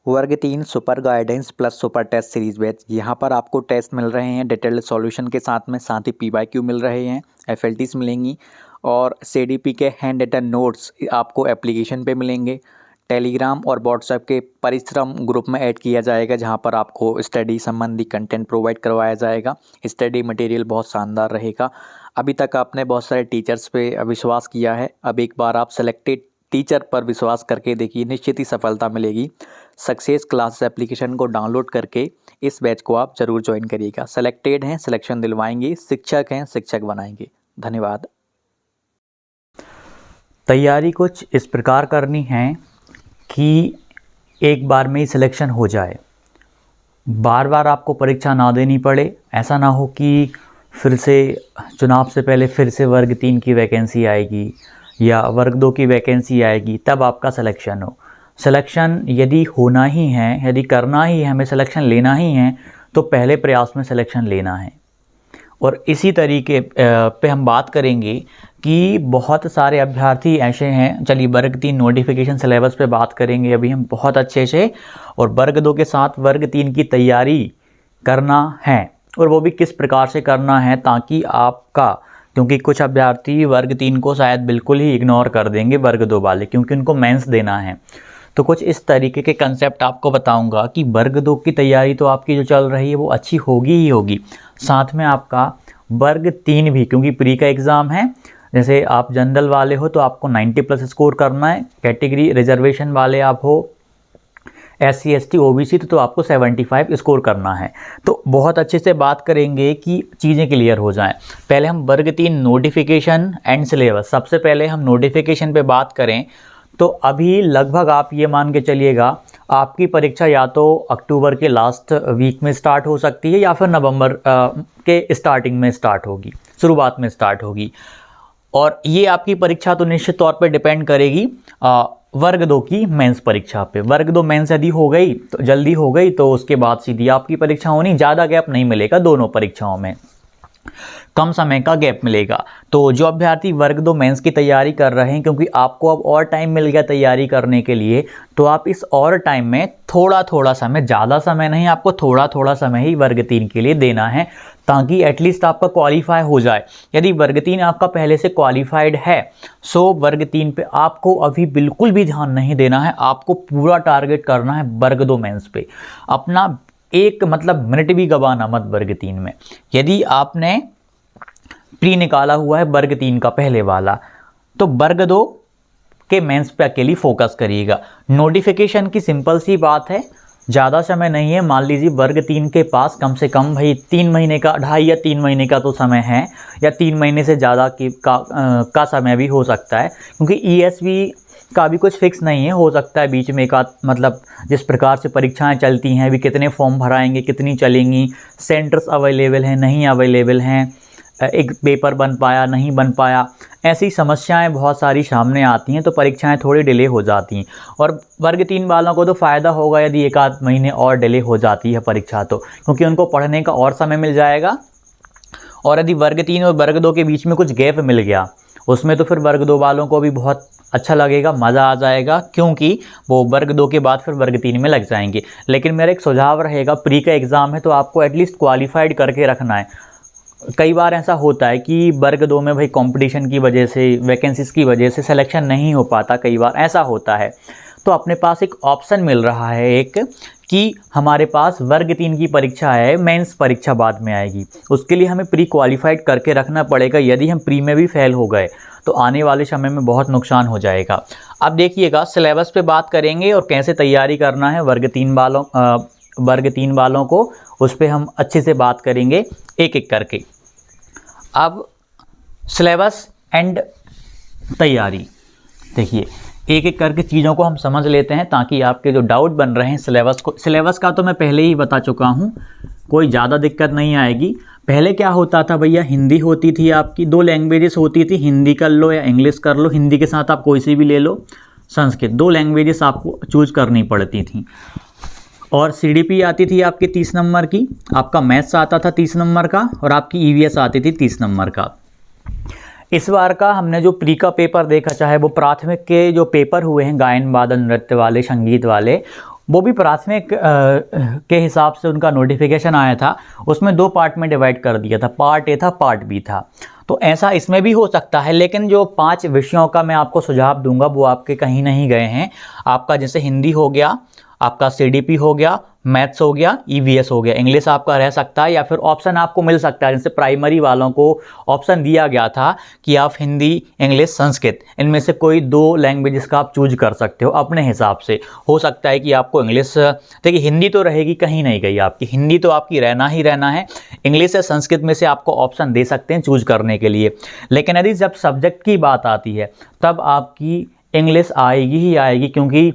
वर्ग 3 super guidance plus super test series batch. यहाँ पर आपको टेस्ट मिल रहे हैं डिटेल्ड सॉल्यूशन के साथ ही पीवाईक्यू मिल रहे हैं, एफएलटीज मिलेंगी और सीडीपी के हैंड रिटन नोट्स आपको एप्लीकेशन पे मिलेंगे। टेलीग्राम और व्हाट्सएप के परिश्रम ग्रुप में ऐड किया जाएगा, जहाँ पर आपको स्टडी संबंधी कंटेंट प्रोवाइड करवाया जाएगा। स्टडी मटेरियल बहुत शानदार रहेगा। अभी तक आपने बहुत सारे टीचर्स पे विश्वास किया है, अब एक बार आप सेलेक्टेड टीचर पर विश्वास करके देखिए, निश्चित ही सफलता मिलेगी। सक्सेस क्लासेस एप्लीकेशन को डाउनलोड करके इस बैच को आप जरूर ज्वाइन करिएगा। सेलेक्टेड हैं, सिलेक्शन दिलवाएंगे, शिक्षक हैं, शिक्षक बनाएंगे। धन्यवाद। तैयारी कुछ इस प्रकार करनी है कि एक बार में ही सिलेक्शन हो जाए, बार बार आपको परीक्षा ना देनी पड़े। ऐसा ना हो कि फिर से चुनाव से पहले फिर से वर्ग 3 की वैकेंसी आएगी या वर्ग 2 की वैकेंसी आएगी, तब आपका सिलेक्शन हो। सिलेक्शन यदि होना ही है, यदि करना ही है, हमें सिलेक्शन लेना ही है, तो पहले प्रयास में सिलेक्शन लेना है। और इसी तरीके पे हम बात करेंगे कि बहुत सारे अभ्यर्थी ऐसे हैं। चलिए वर्ग 3 नोटिफिकेशन सिलेबस पे बात करेंगे अभी हम बहुत अच्छे से, और वर्ग 2 के साथ वर्ग 3 की तैयारी करना है, और वो भी किस प्रकार से करना है, ताकि आपका, क्योंकि कुछ अभ्यर्थी वर्ग 3 को शायद बिल्कुल ही इग्नोर कर देंगे वर्ग 2 वाले, क्योंकि उनको मेंस देना है। तो कुछ इस तरीके के कंसेप्ट आपको बताऊंगा कि वर्ग 2 की तैयारी तो आपकी जो चल रही है वो अच्छी होगी ही होगी, साथ में आपका वर्ग 3 भी, क्योंकि प्री का एग्ज़ाम है। जैसे आप जनरल वाले हो तो आपको 90+ स्कोर करना है, कैटेगरी रिजर्वेशन वाले आप हो, SC ST OBC तो आपको 75 स्कोर करना है। तो बहुत अच्छे से बात करेंगे कि चीज़ें क्लियर हो जाएं। पहले हम वर्ग 3 नोटिफिकेशन एंड सिलेबस, सबसे पहले हम नोटिफिकेशन पे बात करें तो अभी लगभग आप ये मान के चलिएगा आपकी परीक्षा या तो अक्टूबर के लास्ट वीक में स्टार्ट हो सकती है या फिर नवंबर के स्टार्टिंग में स्टार्ट होगी, शुरुआत में स्टार्ट होगी। और ये आपकी परीक्षा तो निश्चित तौर पे डिपेंड करेगी वर्ग 2 की मेंस परीक्षा पे। वर्ग 2 मेंस यदि हो गई तो जल्दी हो गई तो उसके बाद सीधी आपकी परीक्षा होनी, ज़्यादा गैप नहीं मिलेगा, दोनों परीक्षाओं में कम समय का गैप मिलेगा। तो जो अभ्यर्थी वर्ग 2 मेंस की तैयारी कर रहे हैं, क्योंकि आपको अब और टाइम मिल गया तैयारी करने के लिए, तो आप इस और टाइम में थोड़ा थोड़ा समय, ज़्यादा समय नहीं, आपको थोड़ा थोड़ा समय ही वर्ग 3 के लिए देना है, ताकि एटलीस्ट आपका क्वालिफाई हो जाए। यदि वर्ग 3 आपका पहले से क्वालिफाइड है, सो वर्ग 3 पे आपको अभी बिल्कुल भी ध्यान नहीं देना है, आपको पूरा टारगेट करना है वर्ग 2 मेंस पे। अपना एक मिनट भी गवाना मत वर्ग 3 में। यदि आपने प्री निकाला हुआ है वर्ग 3 का पहले वाला, तो वर्ग 2 के मेंस पे अकेली फोकस करिएगा। नोटिफिकेशन की सिंपल सी बात है, ज़्यादा समय नहीं है। मान लीजिए वर्ग 3 के पास कम से कम भाई 3 महीने का, 2.5 या 3 महीने का तो समय है, या 3 महीने से ज़्यादा का समय भी हो सकता है, क्योंकि ESV का भी कुछ फिक्स नहीं है। हो सकता है बीच में एक आध, जिस प्रकार से परीक्षाएं चलती हैं, अभी कितने फॉर्म भराएंगे, कितनी चलेंगी, सेंटर्स अवेलेबल हैं नहीं अवेलेबल हैं, एक पेपर बन पाया नहीं बन पाया, ऐसी समस्याएं बहुत सारी सामने आती हैं, तो परीक्षाएं थोड़ी डिले हो जाती हैं। और वर्ग 3 वालों को तो फ़ायदा होगा यदि एक आध महीने और डिले हो जाती है परीक्षा, तो क्योंकि उनको पढ़ने का और समय मिल जाएगा। और यदि वर्ग 3 और वर्ग 2 के बीच में कुछ गैप मिल गया, उसमें तो फिर वर्ग 2 वालों को भी बहुत अच्छा लगेगा, मज़ा आ जाएगा, क्योंकि वो वर्ग 2 के बाद फिर वर्ग 3 में लग जाएंगे। लेकिन मेरा एक सुझाव रहेगा, प्री का एग्ज़ाम है तो आपको एटलीस्ट क्वालिफाइड करके रखना है। कई बार ऐसा होता है कि वर्ग 2 में भाई कंपटीशन की वजह से, वैकेंसीज़ की वजह से सिलेक्शन नहीं हो पाता, कई बार ऐसा होता है। तो अपने पास एक ऑप्शन मिल रहा है एक, कि हमारे पास वर्ग 3 की परीक्षा है, मेंस परीक्षा बाद में आएगी, उसके लिए हमें प्री क्वालिफाइड करके रखना पड़ेगा। यदि हम प्री में भी फेल हो गए तो आने वाले समय में बहुत नुकसान हो जाएगा। अब देखिएगा, सिलेबस पे बात करेंगे और कैसे तैयारी करना है वर्ग 3 वालों को, उस पर हम अच्छे से बात करेंगे एक एक करके। अब सिलेबस एंड तैयारी, देखिए एक एक करके चीज़ों को हम समझ लेते हैं, ताकि आपके जो डाउट बन रहे हैं सिलेबस का तो मैं पहले ही बता चुका हूँ, कोई ज़्यादा दिक्कत नहीं आएगी। पहले क्या होता था भैया, हिंदी होती थी आपकी, 2 लैंग्वेजेस होती थी, हिंदी कर लो या इंग्लिश कर लो, हिंदी के साथ आप कोई सी भी ले लो, संस्कृत, 2 लैंग्वेजेस आपको चूज करनी पड़ती थी। और CDP आती थी आपके 30 नंबर की, आपका मैथ्स आता था 30 नंबर का, और आपकी EVS आती थी 30 नंबर का। इस बार का हमने जो प्री का पेपर देखा, चाहे वो प्राथमिक के जो पेपर हुए हैं गायन वादन नृत्य वाले, संगीत वाले, वो भी प्राथमिक के हिसाब से उनका नोटिफिकेशन आया था, उसमें 2 पार्ट में डिवाइड कर दिया था, पार्ट ए था, पार्ट बी था। तो ऐसा इसमें भी हो सकता है, लेकिन जो 5 विषयों का मैं आपको सुझाव दूंगा वो आपके कहीं नहीं गए हैं। आपका जैसे हिंदी हो गया, आपका सीडीपी हो गया, मैथ्स हो गया, ईवीएस हो गया, इंग्लिश आपका रह सकता है, या फिर ऑप्शन आपको मिल सकता है। जैसे प्राइमरी वालों को ऑप्शन दिया गया था कि आप हिंदी, इंग्लिश, संस्कृत, इनमें से कोई 2 लैंग्वेजेस का आप चूज कर सकते हो अपने हिसाब से। हो सकता है कि आपको इंग्लिश, देखिए हिंदी तो रहेगी, कहीं नहीं गई आपकी, हिंदी तो आपकी रहना ही रहना है। इंग्लिश या संस्कृत में से आपको ऑप्शन दे सकते हैं चूज करने के लिए। लेकिन यदि जब सब्जेक्ट की बात आती है तब आपकी इंग्लिश आएगी ही आएगी, क्योंकि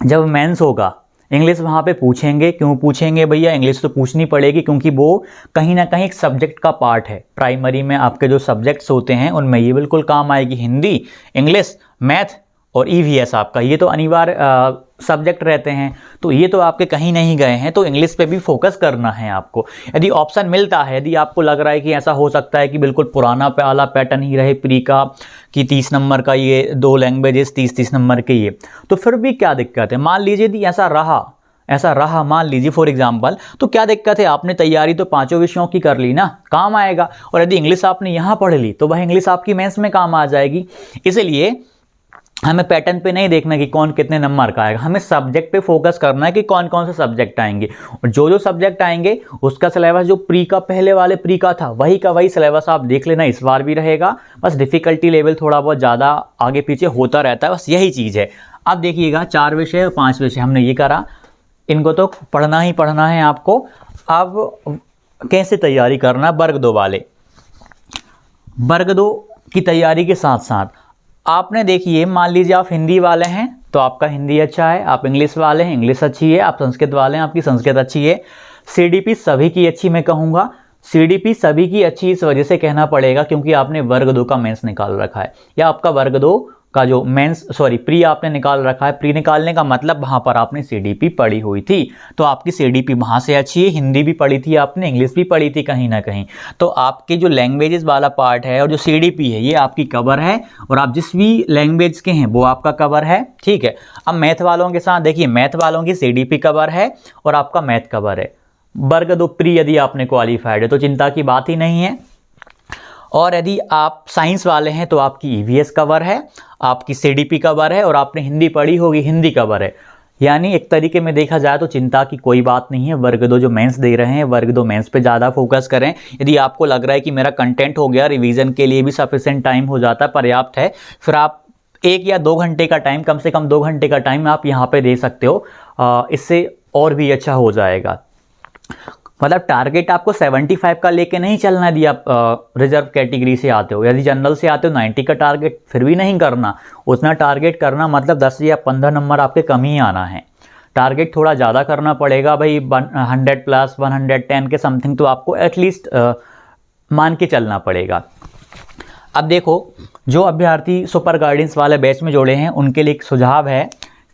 जब मेंस होगा इंग्लिश वहाँ पे पूछेंगे। क्यों पूछेंगे भैया? इंग्लिश तो पूछनी पड़ेगी, क्योंकि वो कहीं ना कहीं एक सब्जेक्ट का पार्ट है। प्राइमरी में आपके जो सब्जेक्ट्स होते हैं उनमें ये बिल्कुल काम आएगी। हिंदी, इंग्लिश, मैथ और ईवीएस आपका, ये तो अनिवार्य सब्जेक्ट रहते हैं। तो ये तो आपके कहीं नहीं गए हैं, तो इंग्लिश पे भी फोकस करना है आपको। यदि ऑप्शन मिलता है, यदि आपको लग रहा है कि ऐसा हो सकता है कि बिल्कुल पुराना वाला पैटर्न ही रहे प्री का, कि 30 नंबर का ये 2 लैंग्वेजेस, 30-30 नंबर के ये, तो फिर भी क्या दिक्कत है? मान लीजिए यदि ऐसा रहा मान लीजिए फॉर एग्जांपल, तो क्या दिक्कत है? आपने तैयारी तो 5 विषयों की कर ली ना, काम आएगा। और यदि इंग्लिश आपने यहाँ पढ़ ली तो वह इंग्लिश आपकी मेंस में काम आ जाएगी। इसलिए हमें पैटर्न पे नहीं देखना कि कौन कितने नंबर का आएगा, हमें सब्जेक्ट पे फोकस करना है कि कौन कौन से सब्जेक्ट आएंगे। और जो सब्जेक्ट आएंगे उसका सिलेबस जो प्री का, पहले वाले प्री का था, वही का वही सिलेबस आप देख लेना, इस बार भी रहेगा। बस डिफिकल्टी लेवल थोड़ा बहुत ज़्यादा आगे पीछे होता रहता है, बस यही चीज़ है। अब देखिएगा 4 विषय और 5 विषय हमने ये करा, इनको तो पढ़ना ही पढ़ना है आपको। अब कैसे तैयारी करना? वर्ग 2 वाले, वर्ग 2 की तैयारी के साथ साथ आपने देखिए, मान लीजिए आप हिंदी वाले हैं तो आपका हिंदी अच्छा है, आप इंग्लिश वाले हैं, इंग्लिश अच्छी है, आप संस्कृत वाले हैं, आपकी संस्कृत अच्छी है। सीडीपी सभी की अच्छी मैं कहूँगा। सीडीपी सभी की अच्छी इस वजह से कहना पड़ेगा क्योंकि आपने वर्ग 2 का मेंस निकाल रखा है, या आपका वर्ग 2 का जो प्री आपने निकाल रखा है। प्री निकालने का मतलब वहाँ पर आपने सीडीपी पढ़ी हुई थी, तो आपकी सीडीपी वहाँ से अच्छी है। हिंदी भी पढ़ी थी आपने, इंग्लिश भी पढ़ी थी कहीं ना कहीं, तो आपके जो लैंग्वेजेस वाला पार्ट है और जो सीडीपी है ये आपकी कवर है, और आप जिस भी लैंग्वेज के हैं वो आपका कवर है, ठीक है। अब मैथ वालों के साथ देखिए, मैथ वालों की सीडीपी कवर है और आपका मैथ कवर है। वर्ग 2 प्री यदि आपने क्वालिफाइड है तो चिंता की बात ही नहीं है। और यदि आप साइंस वाले हैं तो आपकी ईवीएस कवर है, आपकी सीडीपी कवर है, और आपने हिंदी पढ़ी होगी, हिंदी कवर है। यानी एक तरीके में देखा जाए तो चिंता की कोई बात नहीं है। वर्ग 2 जो मेंस दे रहे हैं, वर्ग 2 मेंस पे ज़्यादा फोकस करें। यदि आपको लग रहा है कि मेरा कंटेंट हो गया, रिवीजन के लिए भी सफिशिएंट टाइम हो जाता है, पर्याप्त है, फिर आप 1 या 2 घंटे का टाइम, कम से कम 2 घंटे का टाइम आप यहाँ पे दे सकते हो। इससे और भी अच्छा हो जाएगा। मतलब टारगेट आपको 75 का लेके नहीं चलना। यदि आप रिजर्व कैटेगरी से आते हो, यदि जनरल से आते हो 90 का टारगेट फिर भी नहीं करना। उतना टारगेट करना मतलब 10 या 15 नंबर आपके कम ही आना है। टारगेट थोड़ा ज़्यादा करना पड़ेगा भाई, 100 प्लस 110 के समथिंग तो आपको एटलीस्ट मान के चलना पड़ेगा। अब देखो, जो अभ्यर्थी सुपर गाइडेंस वाले बैच में जुड़े हैं उनके लिए एक सुझाव है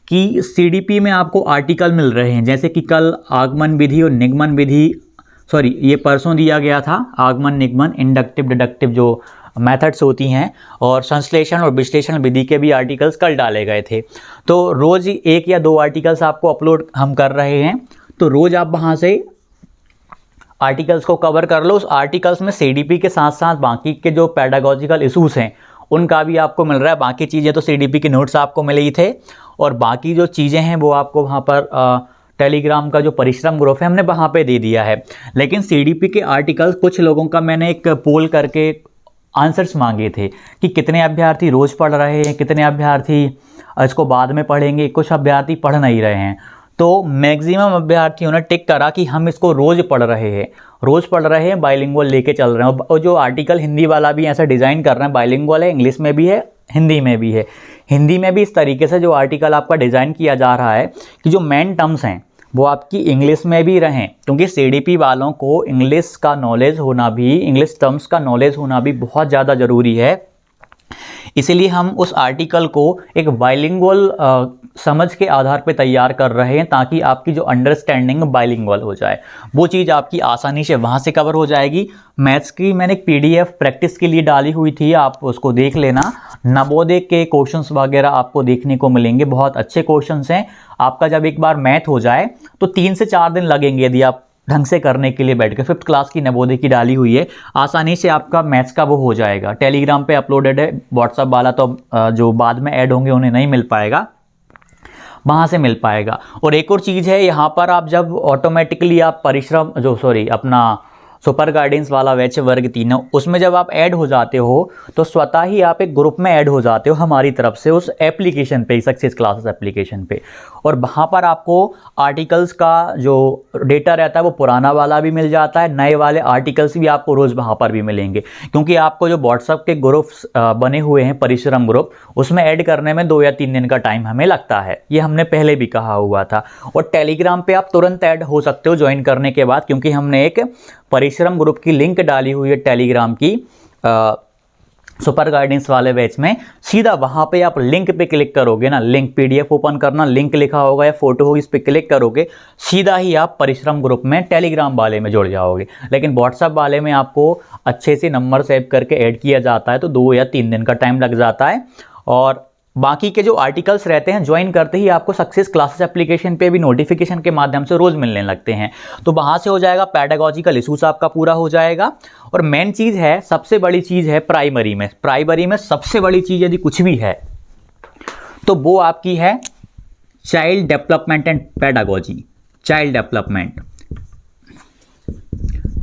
कि सीडीपी में आपको आर्टिकल मिल रहे हैं, जैसे कि कल आगमन विधि और निगमन विधि, ये परसों दिया गया था, आगमन, निगमन, इंडक्टिव, डिडक्टिव जो मेथड्स होती हैं, और संश्लेषण और विश्लेषण विधि के भी आर्टिकल्स कल डाले गए थे। तो रोज़ 1 या 2 आर्टिकल्स आपको अपलोड हम कर रहे हैं, तो रोज़ आप वहाँ से आर्टिकल्स को कवर कर लो। उस आर्टिकल्स में सीडीपी के साथ साथ बाकी के जो पेडागोजिकल इशूज़ हैं उनका भी आपको मिल रहा है। बाकी चीज़ें तो सीडीपी के नोट्स आपको मिले ही थे, और बाकी जो चीज़ें हैं वो आपको वहाँ पर टेलीग्राम का जो परिश्रम ग्रुप है हमने वहाँ पे दे दिया है। लेकिन सीडीपी के आर्टिकल्स, कुछ लोगों का मैंने एक पोल करके आंसर्स मांगे थे कि कितने अभ्यर्थी रोज़ पढ़ रहे हैं, कितने अभ्यर्थी इसको बाद में पढ़ेंगे, कुछ अभ्यर्थी पढ़ नहीं रहे हैं। तो मैक्सिमम अभ्यर्थियों ने टिक करा कि हम इसको रोज़ पढ़ रहे हैं, बाइलिंगुअल लेके चल रहे हैं। और जो आर्टिकल हिंदी वाला भी ऐसा डिज़ाइन कर रहे हैं, बाइलिंगुअल है, इंग्लिश में भी है, हिंदी में भी है। हिंदी में भी इस तरीके से जो आर्टिकल आपका डिज़ाइन किया जा रहा है कि जो मेन टर्म्स हैं वो आपकी इंग्लिश में भी रहें, क्योंकि सीडीपी वालों को इंग्लिश का नॉलेज होना भी, इंग्लिश टर्म्स का नॉलेज होना भी बहुत ज़्यादा ज़रूरी है। इसीलिए हम उस आर्टिकल को एक बाइलिंगुअल समझ के आधार पे तैयार कर रहे हैं, ताकि आपकी जो अंडरस्टैंडिंग बाइलिंगुअल हो जाए, वो चीज़ आपकी आसानी से वहाँ से कवर हो जाएगी। मैथ्स की मैंने एक PDF प्रैक्टिस के लिए डाली हुई थी, आप उसको देख लेना। नवोदय के क्वेश्चंस वगैरह आपको देखने को मिलेंगे, बहुत अच्छे क्वेश्चंस हैं। आपका जब एक बार मैथ हो जाए तो 3 से 4 दिन लगेंगे यदि आप ढंग से करने के लिए बैठ के। 5th क्लास की नवोदय की डाली हुई है, आसानी से आपका मैथ्स का वो हो जाएगा। टेलीग्राम पे अपलोडेड है, व्हाट्सअप वाला तो जो बाद में ऐड होंगे उन्हें नहीं मिल पाएगा, वहाँ से मिल पाएगा। और एक और चीज़ है, यहाँ पर आप जब ऑटोमेटिकली आप अपना सुपर गाइडेंस वाला बैच वर्ग 3 उसमें जब आप ऐड हो जाते हो तो स्वतः ही आप एक ग्रुप में ऐड हो जाते हो हमारी तरफ से उस एप्लीकेशन पे, सक्सेस क्लासेस एप्लीकेशन पे। और वहाँ पर आपको आर्टिकल्स का जो डेटा रहता है वो पुराना वाला भी मिल जाता है, नए वाले आर्टिकल्स भी आपको रोज़ वहाँ पर भी मिलेंगे। क्योंकि आपको जो व्हाट्सअप के ग्रुप्स बने हुए हैं, परिश्रम ग्रुप, उसमें ऐड करने में 2 या 3 दिन का टाइम हमें लगता है, ये हमने पहले भी कहा हुआ था। और टेलीग्राम पे आप तुरंत ऐड हो सकते हो ज्वाइन करने के बाद, क्योंकि हमने एक परिश्रम ग्रुप की लिंक डाली हुई है टेलीग्राम की सुपर गाइडेंस वाले बैच में। सीधा वहाँ पे आप लिंक पे क्लिक करोगे ना, लिंक PDF ओपन करना, लिंक लिखा होगा या फोटो होगी, इस पर क्लिक करोगे, सीधा ही आप परिश्रम ग्रुप में टेलीग्राम वाले में जुड़ जाओगे। लेकिन व्हाट्सएप वाले में आपको अच्छे से नंबर सेव करके ऐड किया जाता है, तो 2 या 3 दिन का टाइम लग जाता है। और बाकी के जो आर्टिकल्स रहते हैं ज्वाइन करते ही आपको सक्सेस क्लासेस एप्लीकेशन पे भी नोटिफिकेशन के माध्यम से रोज़ मिलने लगते हैं। तो वहाँ से हो जाएगा, पैडागॉजिकल इशूज़ आपका पूरा हो जाएगा। और मेन चीज़ है, सबसे बड़ी चीज़ है प्राइमरी में सबसे बड़ी चीज़ यदि कुछ भी है तो वो आपकी है child development and pedagogy.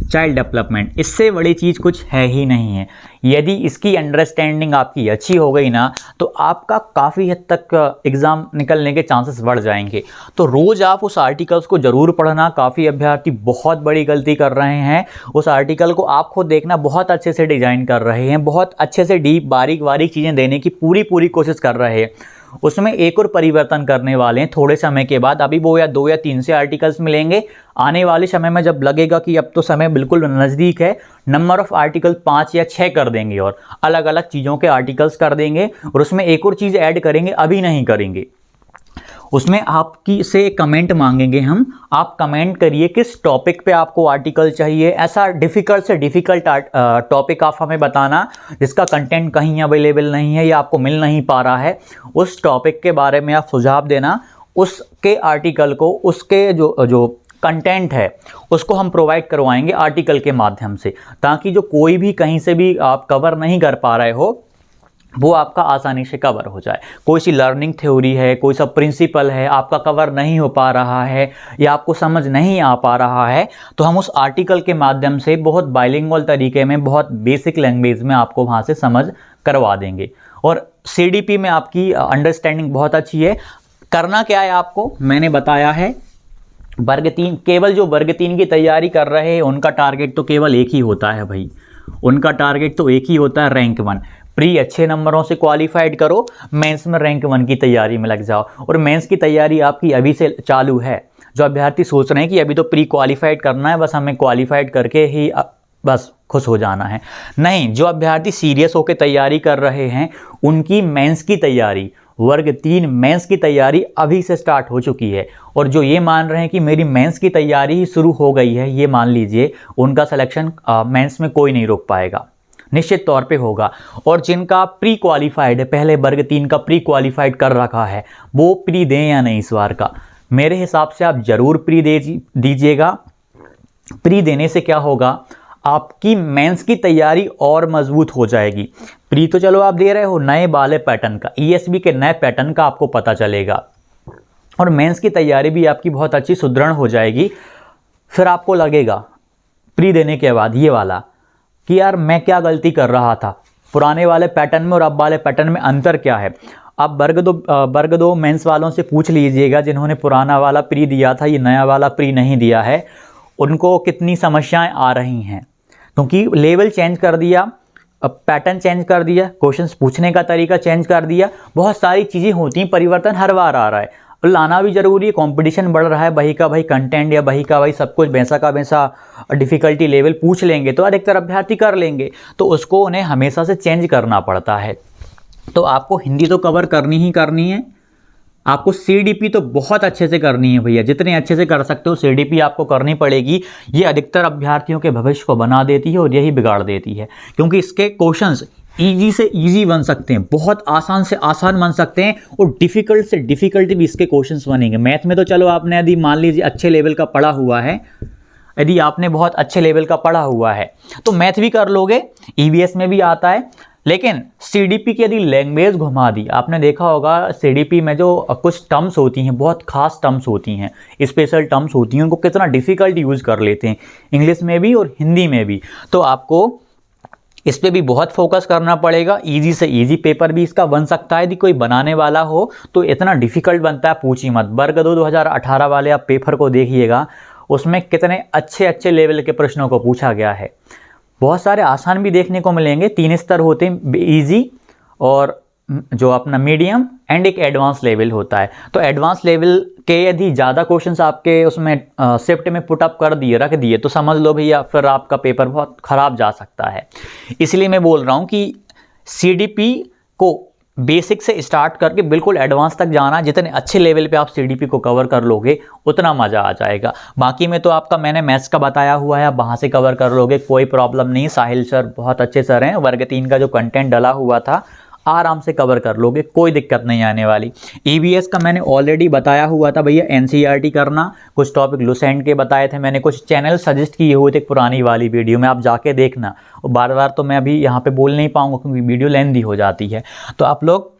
Child development, इससे बड़ी चीज़ कुछ है ही नहीं है। यदि इसकी अंडरस्टैंडिंग आपकी अच्छी हो गई ना, तो आपका काफ़ी हद तक एग्ज़ाम निकलने के चांसेस बढ़ जाएंगे। तो रोज़ आप उस आर्टिकल्स को ज़रूर पढ़ना। काफ़ी अभ्यर्थी बहुत बड़ी गलती कर रहे हैं, उस आर्टिकल को आप खुद देखना, बहुत अच्छे से डिज़ाइन कर रहे हैं, बहुत अच्छे से डीप बारीक चीज़ें देने की पूरी कोशिश कर रहे हैं। उसमें एक और परिवर्तन करने वाले हैं थोड़े समय के बाद। अभी वो या 2 या 3 से आर्टिकल्स मिलेंगे, आने वाले समय में जब लगेगा कि अब तो समय बिल्कुल नज़दीक है, नंबर ऑफ आर्टिकल 5 या 6 कर देंगे और अलग अलग चीज़ों के आर्टिकल्स कर देंगे। और उसमें एक और चीज़ ऐड करेंगे, अभी नहीं करेंगे, उसमें आपकी से कमेंट मांगेंगे हम। आप कमेंट करिए किस टॉपिक पे आपको आर्टिकल चाहिए, ऐसा डिफ़िकल्ट से डिफ़िकल्ट टॉपिक आप हमें बताना जिसका कंटेंट कहीं अवेलेबल नहीं है या आपको मिल नहीं पा रहा है। उस टॉपिक के बारे में आप सुझाव देना, उसके आर्टिकल को, उसके जो कंटेंट है उसको हम प्रोवाइड करवाएंगे आर्टिकल के माध्यम से, ताकि जो कोई भी कहीं से भी आप कवर नहीं कर पा रहे हो वो आपका आसानी से कवर हो जाए। कोई सी लर्निंग थ्योरी है, कोई सा प्रिंसिपल है, आपका कवर नहीं हो पा रहा है या आपको समझ नहीं आ पा रहा है, तो हम उस आर्टिकल के माध्यम से बहुत बाइलिंगुअल तरीके में, बहुत बेसिक लैंग्वेज में आपको वहाँ से समझ करवा देंगे। और CDP में आपकी अंडरस्टैंडिंग बहुत अच्छी है। करना क्या है आपको, मैंने बताया है, वर्ग 3, केवल जो वर्ग 3 की तैयारी कर रहे हैं उनका टारगेट तो केवल एक ही होता है भाई, उनका टारगेट तो एक ही होता है, रैंक 1। प्री अच्छे नंबरों से क्वालिफाइड करो, मेंस में रैंक 1 की तैयारी में लग जाओ। और मेंस की तैयारी आपकी अभी से चालू है। जो अभ्यर्थी सोच रहे हैं कि अभी तो प्री क्वालिफाइड करना है, बस हमें क्वालिफाइड करके ही बस खुश हो जाना है, नहीं, जो अभ्यर्थी सीरियस होकर तैयारी कर रहे हैं उनकी मेंस की तैयारी, वर्ग 3 मेंस की तैयारी अभी से स्टार्ट हो चुकी है। और जो ये मान रहे हैं कि मेरी मेंस की तैयारी ही शुरू हो गई है, ये मान लीजिए उनका सिलेक्शन मेंस में कोई नहीं रोक पाएगा, निश्चित तौर पे होगा। और जिनका प्री क्वालिफाइड है, पहले वर्ग 3 का प्री क्वालिफाइड कर रखा है, वो प्री दें या नहीं इस बार का, मेरे हिसाब से आप ज़रूर प्री दीजिएगा। प्री देने से क्या होगा, आपकी मेंस की तैयारी और मजबूत हो जाएगी। प्री तो चलो आप दे रहे हो, नए वाले पैटर्न का, ESB के नए पैटर्न का आपको पता चलेगा और मेंस की तैयारी भी आपकी बहुत अच्छी सुदृढ़ हो जाएगी। फिर आपको लगेगा प्री देने के बाद ये वाला कि यार मैं क्या गलती कर रहा था, पुराने वाले पैटर्न में और अब वाले पैटर्न में अंतर क्या है। अब वर्ग 2 मेंस वालों से पूछ लीजिएगा जिन्होंने पुराना वाला प्री दिया था, ये नया वाला प्री नहीं दिया है, उनको कितनी समस्याएं आ रही हैं, क्योंकि लेवल चेंज कर दिया, अब पैटर्न चेंज कर दिया, क्वेश्चंस पूछने का तरीका चेंज कर दिया, बहुत सारी चीज़ें होती हैं, परिवर्तन हर बार आ रहा है, लाना भी ज़रूरी है, कंपटीशन बढ़ रहा है, वही का वही कंटेंट या वही का वही सब कुछ वैसा का वैसा डिफ़िकल्टी लेवल पूछ लेंगे तो अधिकतर अभ्यर्थी कर लेंगे, तो उसको उन्हें हमेशा से चेंज करना पड़ता है। तो आपको हिंदी तो कवर करनी ही करनी है, आपको सीडीपी तो बहुत अच्छे से करनी है भैया, जितने अच्छे से कर सकते हो सीडीपी आपको करनी पड़ेगी। ये अधिकतर अभ्यर्थियों के भविष्य को बना देती है और यही बिगाड़ देती है, क्योंकि इसके क्वेश्चंस इजी से इजी बन सकते हैं, बहुत आसान से आसान बन सकते हैं, और डिफिकल्ट से डिफिकल्ट भी इसके क्वेश्चंस बनेंगे। मैथ में तो चलो आपने यदि मान लीजिए अच्छे लेवल का पढ़ा हुआ है, यदि आपने बहुत अच्छे लेवल का पढ़ा हुआ है तो मैथ भी कर लोगे, ईवीएस में भी आता है। लेकिन सीडीपी की यदि लैंग्वेज घुमा दी, आपने देखा होगा सीडीपी में जो कुछ टर्म्स होती हैं, बहुत खास टर्म्स होती हैं, स्पेशल टर्म्स होती हैं, उनको कितना डिफिकल्ट यूज़ कर लेते हैं इंग्लिश में भी और हिंदी में भी। तो आपको इस पर भी बहुत फोकस करना पड़ेगा। इजी से इजी पेपर भी इसका बन सकता है, यदि कोई बनाने वाला हो तो इतना डिफिकल्ट बनता है पूछिए मत। वर्ग 2 2018 वाले आप पेपर को देखिएगा, उसमें कितने अच्छे अच्छे लेवल के प्रश्नों को पूछा गया है। बहुत सारे आसान भी देखने को मिलेंगे, 3 स्तर होते हैं, इजी और जो अपना मीडियम एंड एक एडवांस लेवल होता है। तो एडवांस लेवल के यदि ज़्यादा क्वेश्चंस आपके उसमें शिफ्ट में पुटअप कर दिए, रख दिए, तो समझ लो भैया फिर आपका पेपर बहुत ख़राब जा सकता है। इसलिए मैं बोल रहा हूँ कि सीडीपी को बेसिक से स्टार्ट करके बिल्कुल एडवांस तक जाना। जितने अच्छे लेवल पे आप सीडीपी को कवर कर लोगे उतना मज़ा आ जाएगा। बाकी में तो आपका मैंने मैथ्स का बताया हुआ है, आप वहाँ से कवर कर लोगे, कोई प्रॉब्लम नहीं। साहिल सर बहुत अच्छे सर हैं, वर्ग 3 का जो कंटेंट डला हुआ था आराम से कवर कर लोगे, कोई दिक्कत नहीं आने वाली। ईवीएस का मैंने ऑलरेडी बताया हुआ था भैया, एनसीईआरटी करना, कुछ टॉपिक लुसेंट के बताए थे मैंने, कुछ चैनल सजेस्ट किए हुए थे पुरानी वाली वीडियो में, आप जाके देखना। और बार बार तो मैं अभी यहाँ पे बोल नहीं पाऊंगा क्योंकि वीडियो लेंथी हो जाती है। तो आप लोग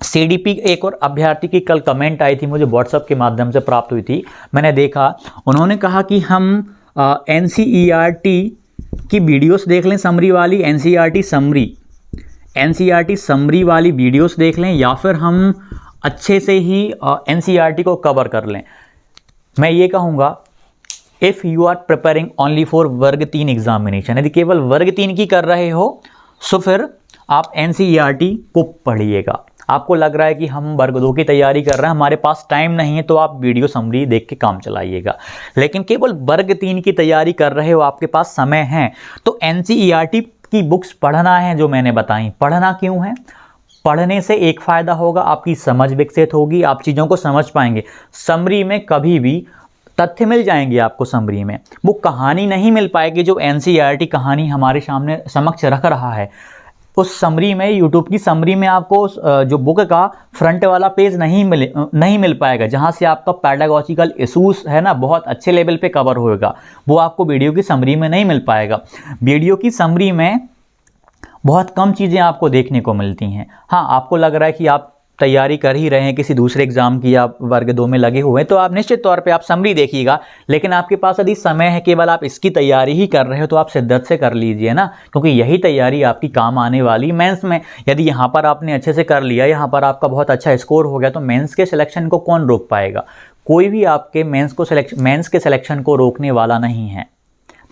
सीडीपी, एक और अभ्यर्थी की कल कमेंट आई थी मुझे व्हाट्सएप के माध्यम से प्राप्त हुई थी, मैंने देखा उन्होंने कहा कि हम एनसीईआरटी की वीडियोस देख लें, समरी वाली, एनसीईआरटी समरी वाली वीडियोस देख लें, या फिर हम अच्छे से ही एनसीईआरटी को कवर कर लें। मैं ये कहूँगा, if you are preparing only for वर्ग 3 एग्जामिनेशन, यदि केवल वर्ग 3 की कर रहे हो तो फिर आप एनसीईआरटी को पढ़िएगा। आपको लग रहा है कि हम वर्ग 2 की तैयारी कर रहे हैं, हमारे पास टाइम नहीं है, तो आप वीडियो समरी देख के काम चलाइएगा। लेकिन केवल वर्ग 3 की तैयारी कर रहे हो, आपके पास समय है, तो एनसीईआरटी की बुक्स पढ़ना है जो मैंने बताई। पढ़ना क्यों है? पढ़ने से एक फ़ायदा होगा, आपकी समझ विकसित होगी, आप चीज़ों को समझ पाएंगे। समरी में कभी भी तथ्य मिल जाएंगे आपको, समरी में वो कहानी नहीं मिल पाएगी जो एनसीईआरटी कहानी हमारे सामने समक्ष रख रहा है। उस समरी में, यूट्यूब की समरी में आपको जो बुक का फ्रंट वाला पेज नहीं मिल पाएगा, जहाँ से आपका पैडागॉजिकल इशूज़ है ना बहुत अच्छे लेवल पे कवर होएगा, वो आपको वीडियो की समरी में नहीं मिल पाएगा। वीडियो की समरी में बहुत कम चीज़ें आपको देखने को मिलती हैं। हाँ, आपको लग रहा है कि आप तैयारी कर ही रहे हैं किसी दूसरे एग्जाम की, आप वर्ग 2 में लगे हुए हैं, तो आप निश्चित तौर पे आप समरी देखिएगा। लेकिन आपके पास यदि समय है, केवल आप इसकी तैयारी ही कर रहे हो, तो आप शिद्दत से कर लीजिए ना, क्योंकि यही तैयारी आपकी काम आने वाली मेंस में। यदि यहाँ पर आपने अच्छे से कर लिया, यहाँ पर आपका बहुत अच्छा स्कोर हो गया, तो मेंस के सिलेक्शन को कौन रोक पाएगा? कोई भी आपके मेंस के सिलेक्शन को रोकने वाला नहीं है।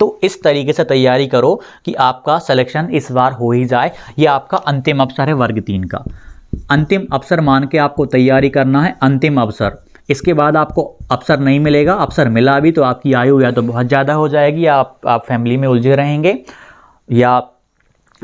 तो इस तरीके से तैयारी करो कि आपका सिलेक्शन इस बार हो ही जाए। ये आपका अंतिम अवसर है वर्ग 3 का, अंतिम अवसर मान के आपको तैयारी करना है, अंतिम अवसर। इसके बाद आपको अवसर नहीं मिलेगा, अवसर मिला भी तो आपकी आयु या तो बहुत ज़्यादा हो जाएगी, या आप फैमिली में उलझे रहेंगे, या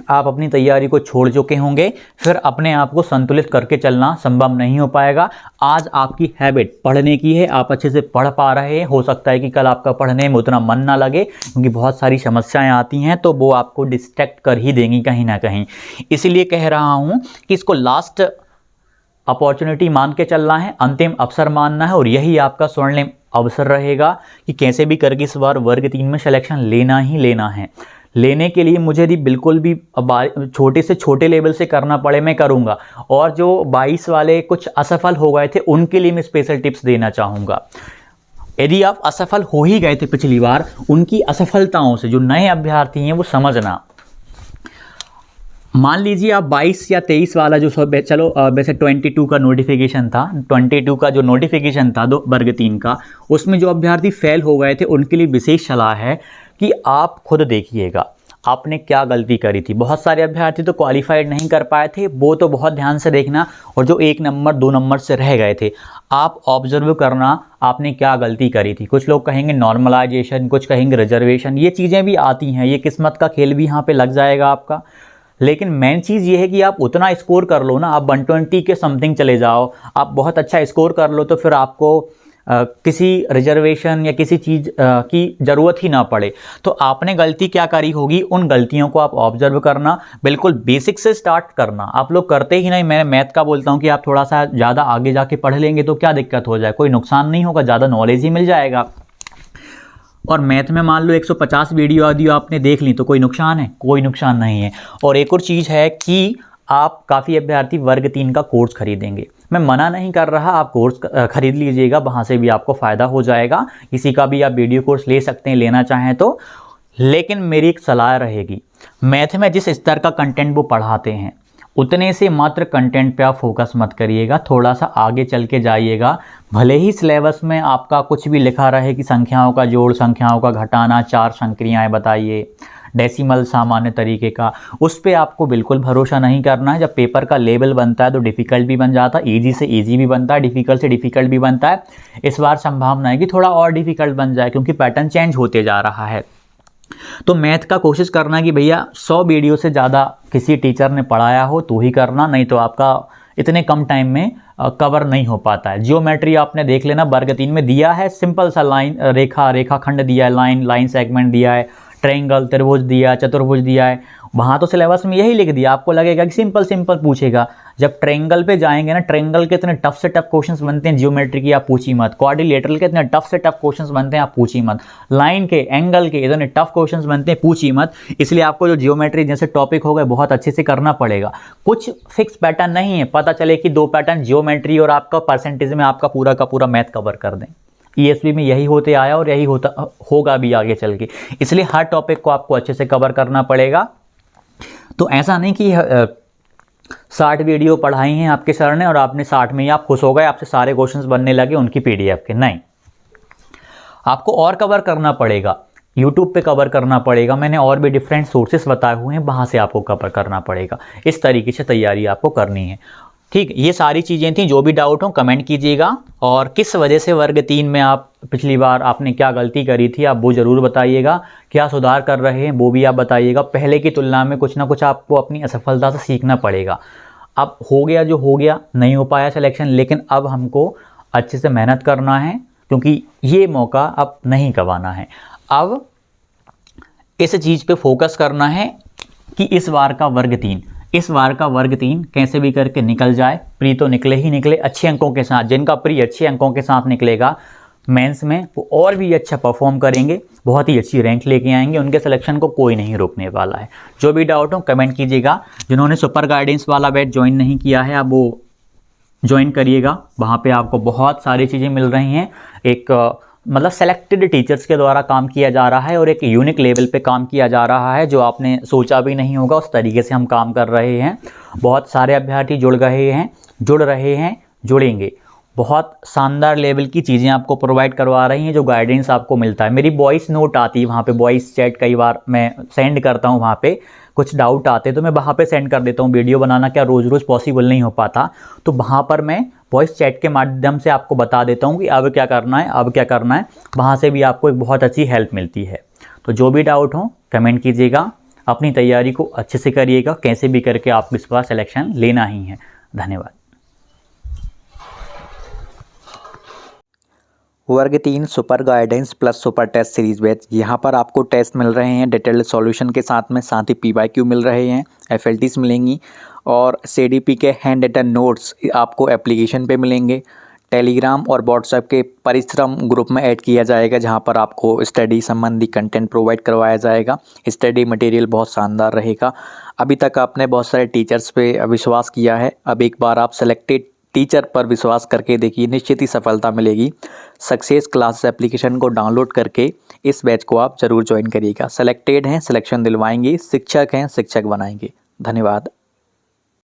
आप अपनी तैयारी को छोड़ चुके होंगे, फिर अपने आप को संतुलित करके चलना संभव नहीं हो पाएगा। आज आपकी हैबिट पढ़ने की है, आप अच्छे से पढ़ पा रहे हैं, हो सकता है कि कल आपका पढ़ने में उतना मन ना लगे क्योंकि बहुत सारी समस्याएं आती हैं, तो वो आपको डिस्ट्रैक्ट कर ही देंगी कहीं ना कहीं। इसीलिए कह रहा हूँ कि इसको लास्ट अपॉर्चुनिटी मान के चलना है, अंतिम अवसर मानना है, और यही आपका स्वर्णिम अवसर रहेगा कि कैसे भी करके इस बार वर्ग 3 में सिलेक्शन लेना ही लेना है। लेने के लिए मुझे यदि बिल्कुल भी छोटे से छोटे लेवल से करना पड़े मैं करूँगा। और जो 22 वाले कुछ असफल हो गए थे उनके लिए मैं स्पेशल टिप्स देना चाहूँगा। यदि आप असफल हो ही गए थे पिछली बार, उनकी असफलताओं से जो नए अभ्यर्थी हैं वो समझना। मान लीजिए आप 22 या 23 वाला जो चलो वैसे 22 का नोटिफिकेशन था, 22 का जो नोटिफिकेशन था वर्ग 3 का, उसमें जो अभ्यर्थी फेल हो गए थे उनके लिए विशेष सलाह है कि आप खुद देखिएगा आपने क्या गलती करी थी। बहुत सारे अभ्यर्थी तो क्वालिफाइड नहीं कर पाए थे, वो तो बहुत ध्यान से देखना। और जो 1 नंबर 2 नंबर से रह गए थे, आप ऑब्जर्व करना आपने क्या गलती करी थी। कुछ लोग कहेंगे नॉर्मलाइजेशन, कुछ कहेंगे रिजर्वेशन, ये चीज़ें भी आती हैं, ये किस्मत का खेल भी यहाँ पे लग जाएगा आपका। लेकिन मेन चीज़ ये है कि आप उतना स्कोर कर लो ना, आप 120 के समथिंग चले जाओ, आप बहुत अच्छा स्कोर कर लो, तो फिर आपको किसी रिजर्वेशन या किसी चीज़ की ज़रूरत ही ना पड़े। तो आपने गलती क्या करी होगी, उन गलतियों को आप ऑब्जर्व करना, बिल्कुल बेसिक से स्टार्ट करना। आप लोग करते ही नहीं। मैं मैथ का बोलता हूँ कि आप थोड़ा सा ज़्यादा आगे जाके पढ़ लेंगे तो क्या दिक्कत हो जाए, कोई नुकसान नहीं होगा, ज़्यादा नॉलेज ही मिल जाएगा। और मैथ में मान लो 150 वीडियो ऑडियो आपने देख ली तो कोई नुकसान है, कोई नुकसान नहीं है। और एक और चीज़ है कि आप काफ़ी अभ्यर्थी वर्ग 3 का कोर्स खरीदेंगे, मैं मना नहीं कर रहा, आप कोर्स खरीद लीजिएगा, वहाँ से भी आपको फ़ायदा हो जाएगा। किसी का भी आप वीडियो कोर्स ले सकते हैं, लेना चाहें तो। लेकिन मेरी एक सलाह रहेगी, मैथ में जिस स्तर का कंटेंट वो पढ़ाते हैं उतने से मात्र कंटेंट पे आप फोकस मत करिएगा, थोड़ा सा आगे चल के जाइएगा। भले ही सिलेबस में आपका कुछ भी लिखा रहे कि संख्याओं का जोड़, संख्याओं का घटाना, 4 संक्रियाएँ बताइए, डेसिमल सामान्य तरीके का, उस पर आपको बिल्कुल भरोसा नहीं करना है। जब पेपर का लेवल बनता है तो डिफ़िकल्ट भी बन जाता है, ईजी से ईजी भी बनता है, डिफ़िकल्ट से डिफ़िकल्ट भी बनता है। इस बार संभावना है कि थोड़ा और डिफ़िकल्ट बन जाए, क्योंकि पैटर्न चेंज होते जा रहा है। तो मैथ का कोशिश करना कि भैया 100 वीडियो से ज़्यादा किसी टीचर ने पढ़ाया हो तो ही करना, नहीं तो आपका इतने कम टाइम में कवर नहीं हो पाता है। जियोमेट्री आपने देख लेना, वर्ग 3 में दिया है सिंपल सा लाइन, रेखा, रेखाखंड दिया है, लाइन सेगमेंट दिया है, ट्रायंगल, त्रिभुज दिया है, चतुर्भुज दिया है। वहाँ तो सिलेबस में यही लिख दिया, आपको लगेगा कि सिंपल सिंपल पूछेगा। जब ट्रायंगल पे जाएंगे ना, ट्रायंगल के इतने टफ से टफ क्वेश्चंस बनते हैं जियोमेट्री की, आप पूछी मत। क्वाड्रिलेटरल के इतने टफ से टफ क्वेश्चंस बनते हैं, आप पूछी मत। लाइन के, एंगल के इतने टफ क्वेश्चंस बनते हैं, पूछी मत। इसलिए आपको जो जियोमेट्री जैसे टॉपिक हो गए बहुत अच्छे से करना पड़ेगा। कुछ फिक्स पैटर्न नहीं है, पता चले कि 2 पैटर्न जियोमेट्री और आपका परसेंटेज में आपका पूरा का पूरा मैथ कवर कर दें। ESV में यही होते आया और यही होगा भी आगे चल के, इसलिए हर टॉपिक को आपको अच्छे से कवर करना पड़ेगा। तो ऐसा नहीं कि 60 वीडियो पढ़ाई हैं आपके सर ने और आपने 60 में ही आप खुश हो गए, आपसे सारे क्वेश्चंस बनने लगे उनकी PDF के, नहीं। आपको और कवर करना पड़ेगा, YouTube पे कवर करना पड़ेगा, मैंने और भी डिफरेंट सोर्सेस बताए हुए हैं, वहाँ से आपको कवर करना पड़ेगा। इस तरीके से तैयारी आपको करनी है। ठीक, ये सारी चीज़ें थी। जो भी डाउट हो कमेंट कीजिएगा, और किस वजह से वर्ग 3 में आप पिछली बार आपने क्या गलती करी थी आप वो ज़रूर बताइएगा, क्या सुधार कर रहे हैं वो भी आप बताइएगा। पहले की तुलना में कुछ ना कुछ आपको अपनी असफलता से सीखना पड़ेगा। अब हो गया जो हो गया, नहीं हो पाया सिलेक्शन, लेकिन अब हमको अच्छे से मेहनत करना है, क्योंकि ये मौका अब नहीं गंवाना है। अब इस चीज़ पे फोकस करना है कि इस बार का वर्ग 3 कैसे भी करके निकल जाए। प्री तो निकले ही निकले अच्छे अंकों के साथ। जिनका प्री अच्छे अंकों के साथ निकलेगा मेंस में, वो और भी अच्छा परफॉर्म करेंगे, बहुत ही अच्छी रैंक लेके आएंगे, उनके सिलेक्शन को कोई नहीं रोकने वाला है। जो भी डाउट हो कमेंट कीजिएगा। जिन्होंने सुपर गाइडेंस वाला बैच ज्वाइन नहीं किया है आप वो ज्वाइन करिएगा, वहाँ पे आपको बहुत सारी चीज़ें मिल रही हैं। एक मतलब सेलेक्टेड टीचर्स के द्वारा काम किया जा रहा है और एक यूनिक लेवल पे काम किया जा रहा है, जो आपने सोचा भी नहीं होगा। उस तरीके से हम काम कर रहे हैं। बहुत सारे अभ्यर्थी जुड़ रहे हैं, जुड़ेंगे। बहुत शानदार लेवल की चीज़ें आपको प्रोवाइड करवा रही हैं, जो गाइडेंस आपको मिलता है। मेरी वॉइस नोट आती है वहाँ पे, वॉइस चैट कई बार मैं सेंड करता हूँ, वहाँ पे कुछ डाउट आते तो मैं वहाँ पे सेंड कर देता हूँ। वीडियो बनाना क्या रोज़ रोज़ पॉसिबल नहीं हो पाता, तो वहाँ पर मैं वॉइस चैट के माध्यम से आपको बता देता हूँ कि अब क्या करना है, वहाँ से भी आपको एक बहुत अच्छी हेल्प मिलती है। तो जो भी डाउट हो कमेंट कीजिएगा, अपनी तैयारी को अच्छे से करिएगा, कैसे भी करके आपको इस बार सिलेक्शन लेना ही है। धन्यवाद। वर्ग 3 super guidance plus super test series batch, यहाँ पर आपको टेस्ट मिल रहे हैं डिटेल्ड सॉल्यूशन के साथ में, साथ ही PYQ मिल रहे हैं, FLTs मिलेंगी, और CDP के हैंड रिटन नोट्स आपको एप्लीकेशन पे मिलेंगे। टेलीग्राम और व्हाट्सएप के परिश्रम ग्रुप में ऐड किया जाएगा, जहाँ पर आपको स्टडी संबंधी कंटेंट प्रोवाइड करवाया जाएगा। स्टडी मटेरियल बहुत शानदार रहेगा। अभी तक आपने बहुत सारे टीचर्स पे विश्वास किया है, अब एक बार आप सेलेक्टेड टीचर पर विश्वास करके देखिए, निश्चित ही सफलता मिलेगी। सक्सेस क्लासेस एप्लीकेशन को डाउनलोड करके इस बैच को आप ज़रूर ज्वाइन करिएगा। सेलेक्टेड हैं, सिलेक्शन दिलवाएंगे, शिक्षक हैं, शिक्षक बनाएंगे। धन्यवाद।